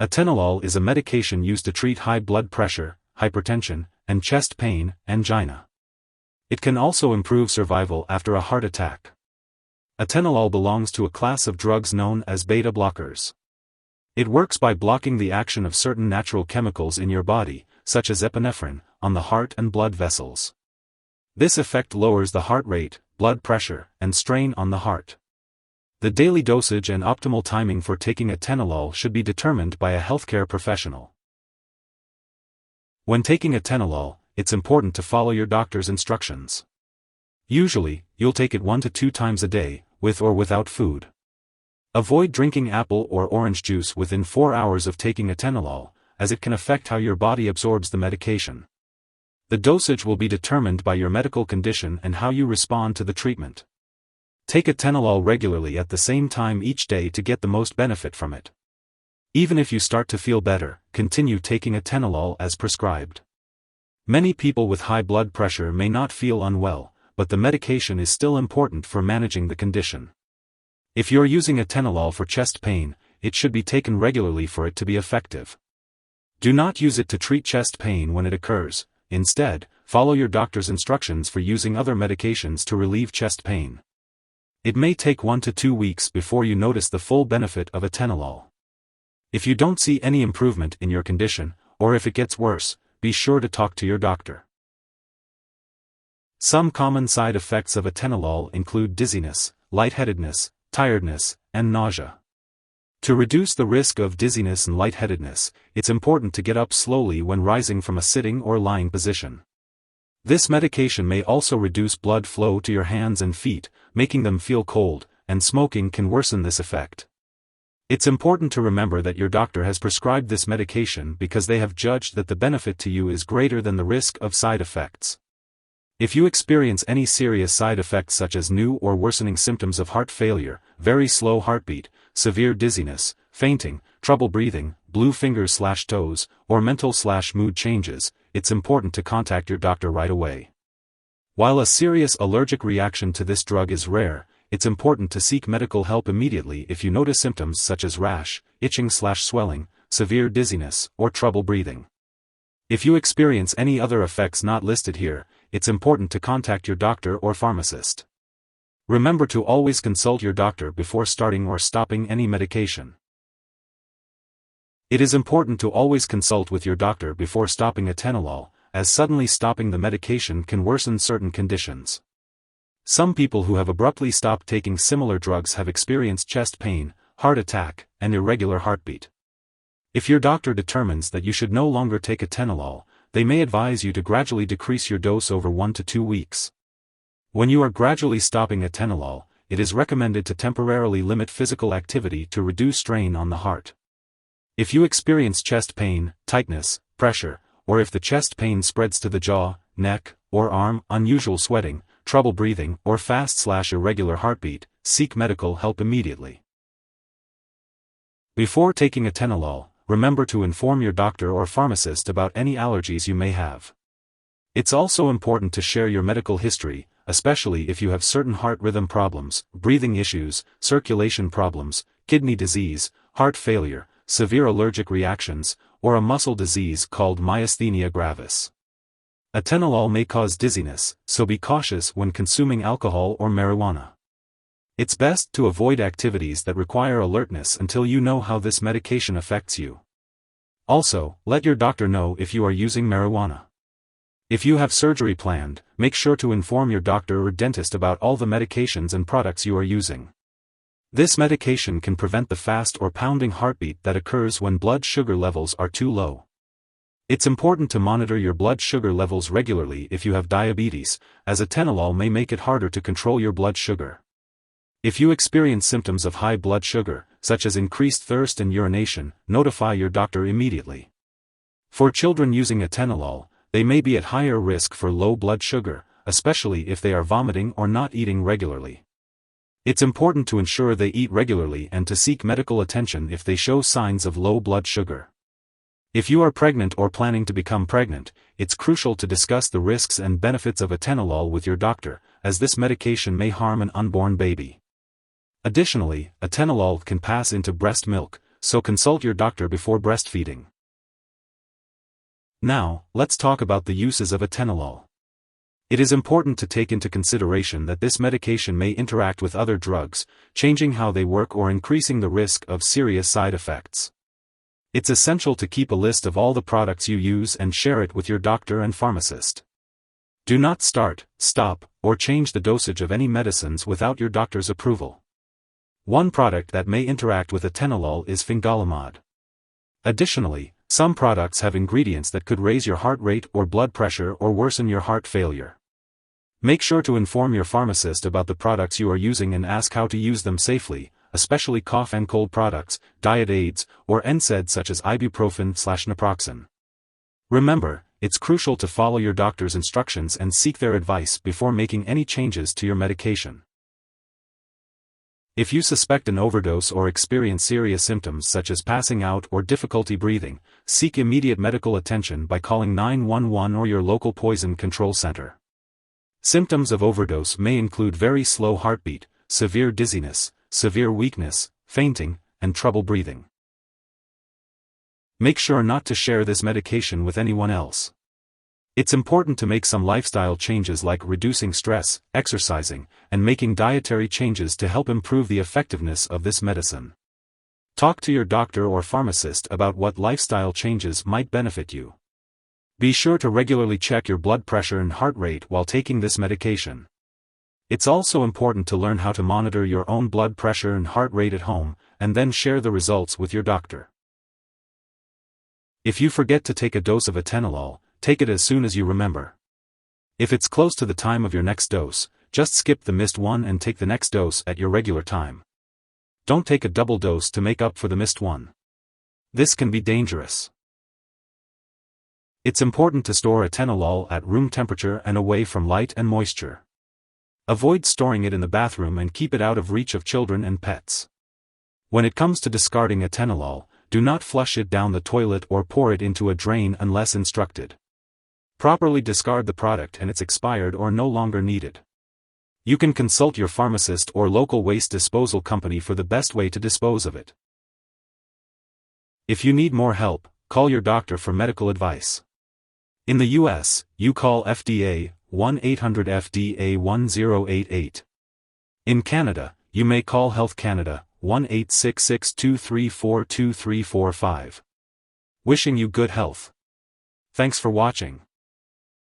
Atenolol is a medication used to treat high blood pressure, hypertension, and chest pain, angina. It can also improve survival after a heart attack. Atenolol belongs to a class of drugs known as beta blockers. It works by blocking the action of certain natural chemicals in your body, such as epinephrine, on the heart and blood vessels. This effect lowers the heart rate, blood pressure, and strain on the heart. The daily dosage and optimal timing for taking atenolol should be determined by a healthcare professional. When taking atenolol, it's important to follow your doctor's instructions. Usually, you'll take it 1 to 2 times a day, with or without food. Avoid drinking apple or orange juice within 4 hours of taking atenolol, as it can affect how your body absorbs the medication. The dosage will be determined by your medical condition and how you respond to the treatment. Take atenolol regularly at the same time each day to get the most benefit from it. Even if you start to feel better, continue taking atenolol as prescribed. Many people with high blood pressure may not feel unwell, but the medication is still important for managing the condition. If you're using atenolol for chest pain, it should be taken regularly for it to be effective. Do not use it to treat chest pain when it occurs. Instead, follow your doctor's instructions for using other medications to relieve chest pain. It may take 1 to 2 weeks before you notice the full benefit of atenolol. If you don't see any improvement in your condition, or if it gets worse, be sure to talk to your doctor. Some common side effects of atenolol include dizziness, lightheadedness, tiredness, and nausea. To reduce the risk of dizziness and lightheadedness, it's important to get up slowly when rising from a sitting or lying position. This medication may also reduce blood flow to your hands and feet, making them feel cold, and smoking can worsen this effect. It's important to remember that your doctor has prescribed this medication because they have judged that the benefit to you is greater than the risk of side effects. If you experience any serious side effects such as new or worsening symptoms of heart failure, very slow heartbeat, severe dizziness, fainting, trouble breathing, blue fingers/toes, or mental/mood changes, it's important to contact your doctor right away. While a serious allergic reaction to this drug is rare, it's important to seek medical help immediately if you notice symptoms such as rash, itching/swelling, severe dizziness, or trouble breathing. If you experience any other effects not listed here, it's important to contact your doctor or pharmacist. Remember to always consult your doctor before starting or stopping any medication. It is important to always consult with your doctor before stopping atenolol, as suddenly stopping the medication can worsen certain conditions. Some people who have abruptly stopped taking similar drugs have experienced chest pain, heart attack, and irregular heartbeat. If your doctor determines that you should no longer take atenolol, they may advise you to gradually decrease your dose over 1 to 2 weeks. When you are gradually stopping atenolol, it is recommended to temporarily limit physical activity to reduce strain on the heart. If you experience chest pain, tightness, pressure, or if the chest pain spreads to the jaw, neck, or arm, unusual sweating, trouble breathing, or fast/irregular heartbeat, seek medical help immediately. Before taking atenolol, remember to inform your doctor or pharmacist about any allergies you may have. It's also important to share your medical history, especially if you have certain heart rhythm problems, breathing issues, circulation problems, kidney disease, heart failure, severe allergic reactions, or a muscle disease called myasthenia gravis. Atenolol may cause dizziness, so be cautious when consuming alcohol or marijuana. It's best to avoid activities that require alertness until you know how this medication affects you. Also, let your doctor know if you are using marijuana. If you have surgery planned, make sure to inform your doctor or dentist about all the medications and products you are using. This medication can prevent the fast or pounding heartbeat that occurs when blood sugar levels are too low. It's important to monitor your blood sugar levels regularly if you have diabetes, as atenolol may make it harder to control your blood sugar. If you experience symptoms of high blood sugar, such as increased thirst and urination, notify your doctor immediately. For children using atenolol, they may be at higher risk for low blood sugar, especially if they are vomiting or not eating regularly. It's important to ensure they eat regularly and to seek medical attention if they show signs of low blood sugar. If you are pregnant or planning to become pregnant, it's crucial to discuss the risks and benefits of atenolol with your doctor, as this medication may harm an unborn baby. Additionally, atenolol can pass into breast milk, so consult your doctor before breastfeeding. Now, let's talk about the uses of atenolol. It is important to take into consideration that this medication may interact with other drugs, changing how they work or increasing the risk of serious side effects. It's essential to keep a list of all the products you use and share it with your doctor and pharmacist. Do not start, stop, or change the dosage of any medicines without your doctor's approval. One product that may interact with atenolol is fingolimod. Additionally, some products have ingredients that could raise your heart rate or blood pressure or worsen your heart failure. Make sure to inform your pharmacist about the products you are using and ask how to use them safely, especially cough and cold products, diet aids, or NSAIDs such as ibuprofen/naproxen. Remember, it's crucial to follow your doctor's instructions and seek their advice before making any changes to your medication. If you suspect an overdose or experience serious symptoms such as passing out or difficulty breathing, seek immediate medical attention by calling 911 or your local poison control center. Symptoms of overdose may include very slow heartbeat, severe dizziness, severe weakness, fainting, and trouble breathing. Make sure not to share this medication with anyone else. It's important to make some lifestyle changes like reducing stress, exercising, and making dietary changes to help improve the effectiveness of this medicine. Talk to your doctor or pharmacist about what lifestyle changes might benefit you. Be sure to regularly check your blood pressure and heart rate while taking this medication. It's also important to learn how to monitor your own blood pressure and heart rate at home, and then share the results with your doctor. If you forget to take a dose of atenolol, take it as soon as you remember. If it's close to the time of your next dose, just skip the missed one and take the next dose at your regular time. Don't take a double dose to make up for the missed one. This can be dangerous. It's important to store atenolol at room temperature and away from light and moisture. Avoid storing it in the bathroom and keep it out of reach of children and pets. When it comes to discarding atenolol, do not flush it down the toilet or pour it into a drain unless instructed. Properly discard the product and it's expired or no longer needed. You can consult your pharmacist or local waste disposal company for the best way to dispose of it. If you need more help, call your doctor for medical advice. In the US, you call FDA 1-800-FDA-1088. In Canada, you may call Health Canada 1-866-234-2345. Wishing you good health. Thanks for watching.